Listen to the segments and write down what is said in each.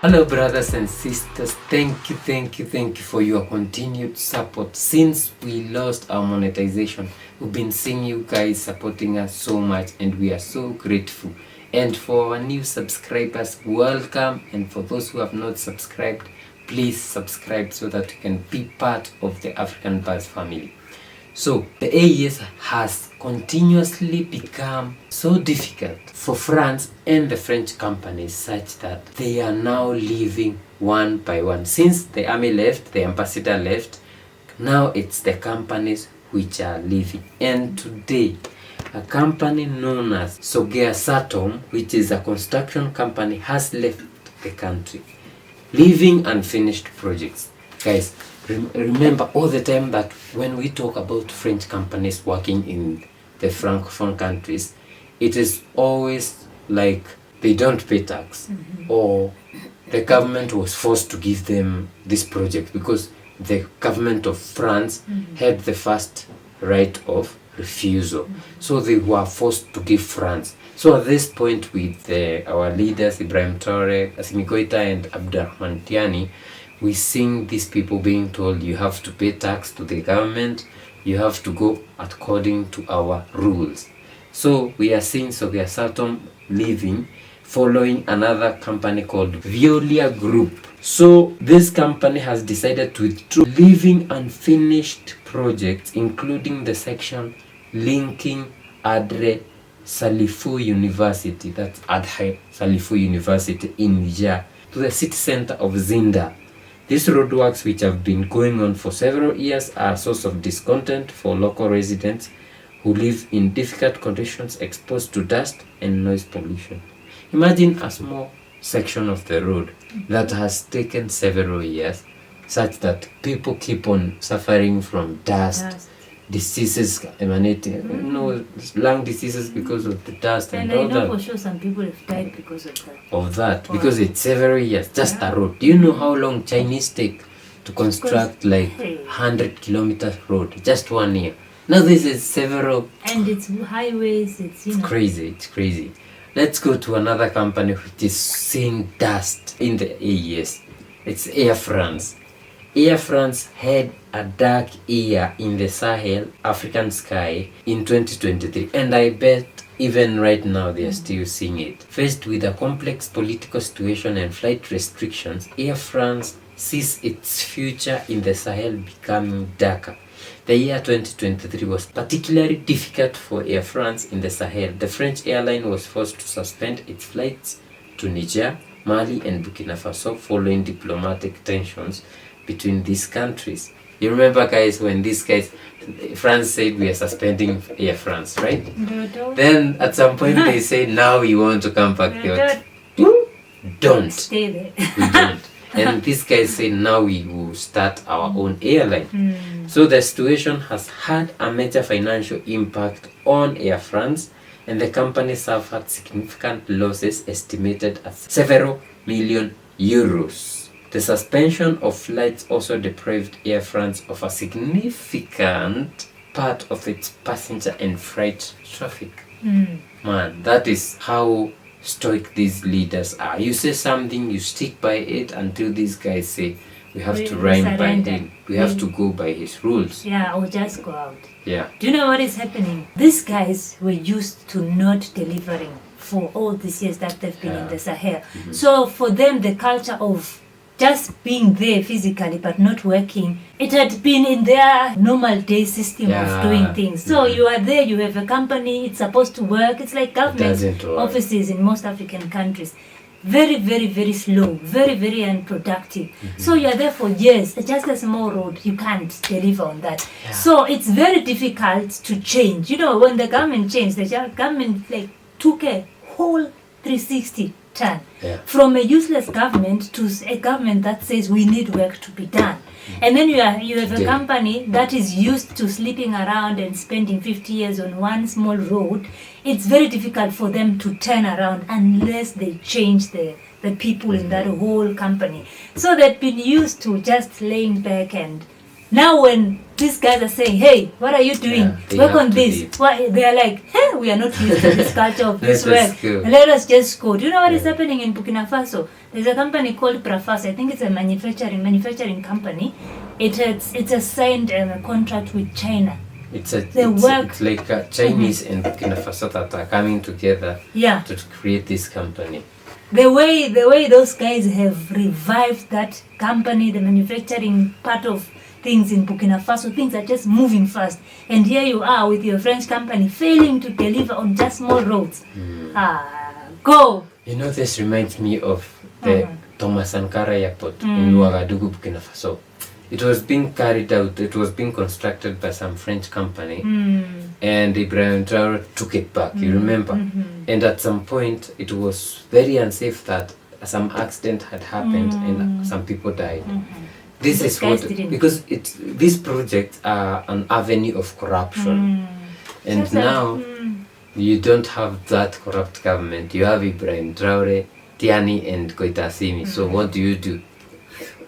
Hello brothers and sisters, thank you for your continued support. Since we lost our monetization, we've been seeing you guys supporting us so much and we are so grateful. And for our new subscribers, welcome, and for those who have not subscribed, please subscribe so that you can be part of the African Buzz family. So the AES has continuously become so difficult for France and the French companies such that they are now leaving one by one. Since the army left, the ambassador left, now it's the companies which are leaving. And today, a company known as Sogea Satom, which is a construction company, has left the country, leaving unfinished projects. Guys, remember all the time that when we talk about French companies working in the Francophone countries, it is always like they don't pay tax, or the government was forced to give them this project because the government of France had the first right of refusal. So they were forced to give France. So at this point with our leaders, Ibrahim Traore, Assimi Goïta and Abdurrahman Tiani, we seeing these people being told you have to pay tax to the government, you have to go according to our rules. So we are seeing Sogea Satom leaving, following another company called Veolia Group. So this company has decided to withdraw, leaving unfinished projects, including the section linking Adre Salifou University, that's Adre Salifou University in Niger, to the city center of Zinda. These roadworks, which have been going on for several years, are a source of discontent for local residents who live in difficult conditions exposed to dust and noise pollution. Imagine a small section of the road that has taken several years, such that people keep on suffering from dust. Diseases emanating, lung diseases because of the dust and all that. And I know for sure some people have died because of that. Because it's several years, just a road. Do you know how long Chinese take to construct like 100 kilometers road? Just 1 year. Now this is several. And it's highways, it's crazy. Let's go to another company which is seeing dust in the AES. It's Air France. Air France had a dark year in the Sahel African sky in 2023, and I bet even right now they are still seeing it. Faced with a complex political situation and flight restrictions, Air France sees its future in the Sahel becoming darker. The year 2023 was particularly difficult for Air France in the Sahel. The French airline was forced to suspend its flights to Niger, Mali and Burkina Faso following diplomatic tensions between these countries. You remember, guys, when these guys, France said we are suspending Air France, right? Then at some point they say now we want to come back. Don't. Stay there. We don't. And these guys say now we will start our own airline. So the situation has had a major financial impact on Air France, and the company suffered significant losses estimated at several million euros. The suspension of flights also deprived Air France of a significant part of its passenger and freight traffic. Man, that is how stoic these leaders are. You say something, you stick by it until these guys say we have to rhyme by him. We have to go by his rules. Yeah, or just go out. Yeah. Do you know what is happening? These guys were used to not delivering for all these years that they've been in the Sahel. So for them, the culture of just being there physically but not working, it had been in their normal day system of doing things. So you are there, you have a company, it's supposed to work. It's like government offices in most African countries. Very, very, very slow, very, very unproductive. So you are there for years, just a small road, you can't deliver on that. So it's very difficult to change. You know, when the government changed, the government like took a whole 360 turn from a useless government to a government that says we need work to be done. And then you have a company that is used to sleeping around and spending 50 years on one small road. It's very difficult for them to turn around unless they change the people in that whole company. So they've been used to just laying back and Now when these guys are saying, hey, what are you doing? Work on this. Why? They are like, hey, we are not used to this culture of this work. Let us just go. Do you know what is happening in Burkina Faso? There's a company called Prafas. I think it's a manufacturing company. It's a signed contract with China. It's like Chinese and Burkina Faso that are coming together to create this company. The way those guys have revived that company, the manufacturing part of things in Burkina Faso, things are just moving fast. And here you are with your French company failing to deliver on just small roads. Go! You know, this reminds me of the Thomas Sankara Airport in Ouagadougou, Burkina Faso. It was being constructed by some French company, and Ibrahim Traore took it back, you remember? And at some point, it was very unsafe that some accident had happened and some people died. This is what, because these projects are an avenue of corruption. And now, you don't have that corrupt government. You have Ibrahim Traore, Tiani, and Koita Assimi. So what do?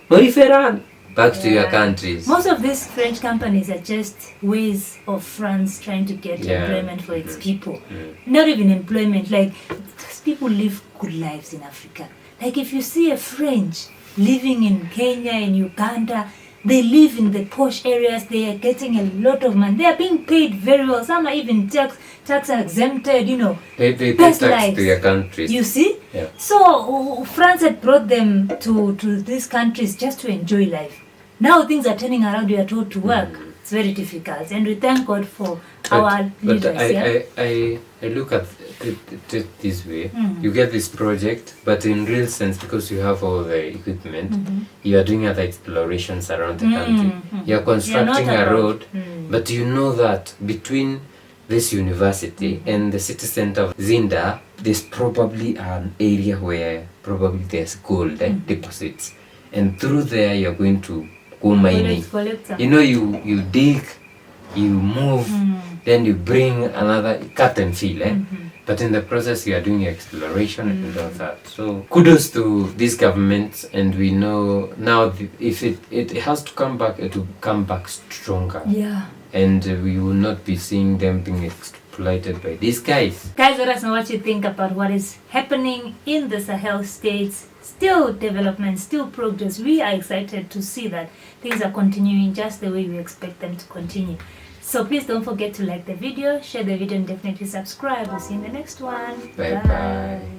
Moriferan! Back to your countries. Most of these French companies are just ways of France trying to get employment for its people. Not even employment, like these people live good lives in Africa. Like if you see a French living in Kenya, in Uganda, they live in the posh areas, they are getting a lot of money. They are being paid very well. Some are even tax exempted, you know. They pay tax lives to your countries. You see? Yeah. So France had brought them to these countries just to enjoy life. Now things are turning around, you are told to work. It's very difficult. And we thank God for our leaders. I look at it this way. You get this project, but in real sense, because you have all the equipment, you are doing other explorations around the country. You are constructing a road, but you know that between this university and the city center of Zinda, there's probably an area where probably there's gold deposits. And through there, you're going to go mining. You know, you dig, you move, then you bring another cut and fill. But in the process, you are doing exploration and all that. So kudos to these governments, and we know now if it has to come back, it will come back stronger. Yeah. And we will not be seeing them being exploited by these guys. Guys, let us know what you think about what is happening in the Sahel states. Still development, still progress. We are excited to see that things are continuing just the way we expect them to continue. So please don't forget to like the video, share the video, and definitely subscribe. We'll see you in the next one. Bye.